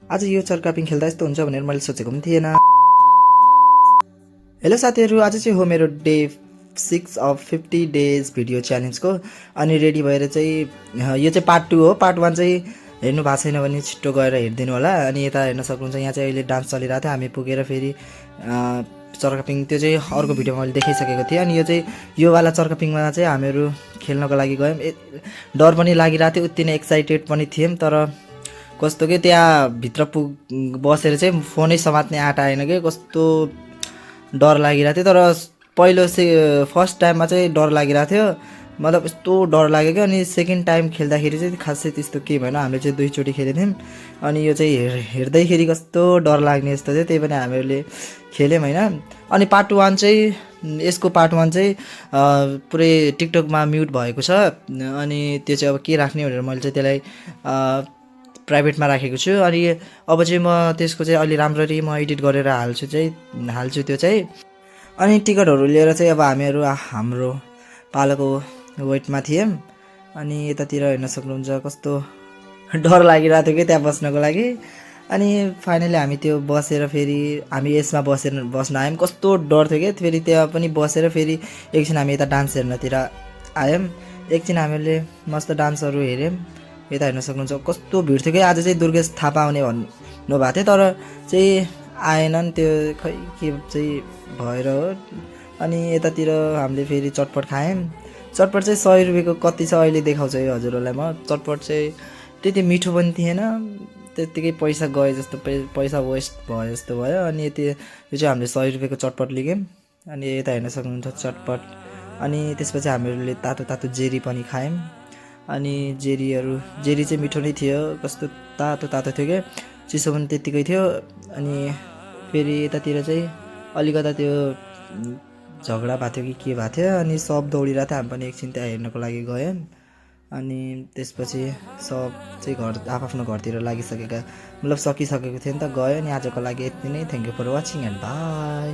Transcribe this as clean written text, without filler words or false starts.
आज यो चर्कापिङ खेल्दा यस्तो हुन्छ भनेर मैले सोचेको पनि थिएन। हेलो साथीहरू, आज चाहिँ हो मेरो डे 6 अफ 50 डेज भिडियो च्यालेन्जको। अनि रेडी भएर चाहिँ यो चाहिँ पार्ट 2 हो। पार्ट 1 चाहिँ हेर्नु भएको छैन भने छिट्टो गएर हेरिदिनु होला। अनि यता हेर्न सक्नुहुन्छ, यहाँ चाहिँ अहिले डान्स चलिरहेको थियो। हामी पुगेर फेरि चर्कापिङ त्यो चाहिँ अर्को भिडियोमा मैले देखाइसकेको थिएँ। अनि यो चाहिँ योवाला चर्कापिङमा चाहिँ हामीहरू खेल्नको लागि गयौँ। डर पनि लागिरहेको थियो, उति नै एक्साइटेड पनि थियौँ। तर कस्तो कि त्यहाँ भित्र बसेर चाहिँ फोनै समात्ने आँट आएन कि, कस्तो डर लागिरहेको थियो। तर पहिलो फर्स्ट टाइममा चाहिँ डर लागिरहेको थियो, मतलब यस्तो डर लाग्यो कि। अनि सेकेन्ड टाइम खेल्दाखेरि चाहिँ खासै त्यस्तो केही भएन। हामीले चाहिँ 2 चोटि खेलेको थियौँ। अनि यो चाहिँ हेर्दैखेरि कस्तो डर लाग्ने जस्तो थियो, त्यही पनि हामीले खेल्यौँ होइन। अनि पार्ट 1 चाहिँ यसको पार्ट 1 चाहिँ पुरै टिकटकमा म्युट भएको छ। अनि त्यो चाहिँ अब के राख्ने भनेर मैले चाहिँ त्यसलाई प्राइभेटमा राखेको छु। अनि अब चाहिँ म त्यसको चाहिँ अलि राम्ररी म एडिट गरेर हाल्छु त्यो चाहिँ। अनि टिकटहरू लिएर चाहिँ अब हामीहरू हाम्रो पालोको वेटमा थियौँ। अनि यतातिर हेर्न सक्नुहुन्छ कस्तो डर लागिरहेको थियो कि त्यहाँ बस्नको लागि। अनि फाइनली हामी त्यो बसेर फेरि हामी यसमा बस्न आयौँ। कस्तो डर थियो कि, फेरि त्यहाँ पनि बसेर फेरि एकछिन हामी यता डान्स हेर्नतिर आयौँ। एकछिन हामीले मस्त डान्सहरू हेऱ्यौँ। यता हेर्न सक्नुहुन्छ कस्तो भिड थियो कि। आज चाहिँ दुर्गेश थापा आउने भन्नु भएको थियो, तर चाहिँ आएनन्। त्यो खै के चाहिँ भएर हो। अनि यतातिर हामीले फेरि चटपट खायौँ। चटपट चाहिँ 100 रुपियाँको कति छ अहिले देखाउँछ यो हजुरहरूलाई म। चटपट चाहिँ त्यति मिठो पनि थिएन, त्यत्तिकै पैसा गए जस्तो, पैसा वेस्ट भयो जस्तो भयो। अनि यो चाहिँ हामीले 100 रुपियाँको चटपट लियौँ। अनि यता हेर्न सक्नुहुन्छ चटपट। अनि त्यसपछि हामीहरूले तातो तातो जेरी पनि खायौँ। अनि जेरी चाहिँ मिठो नै थियो, कस्तो तातो तातो थियो क्या, चिसो पनि त्यत्तिकै थियो। अनि फेरि यतातिर चाहिँ अलिकता त्यो झगडा भएको थियो कि के भएको थियो। अनि सब दौडिरहेको थियो, हामी पनि एकछिन त्यहाँ हेर्नको लागि गयौँ। अनि त्यसपछि सब चाहिँ आफ्नो घरतिर लागिसकेका, मतलब सकिसकेको थियो नि त, गयो। अनि आजको लागि यति नै। Thank you for watching and by.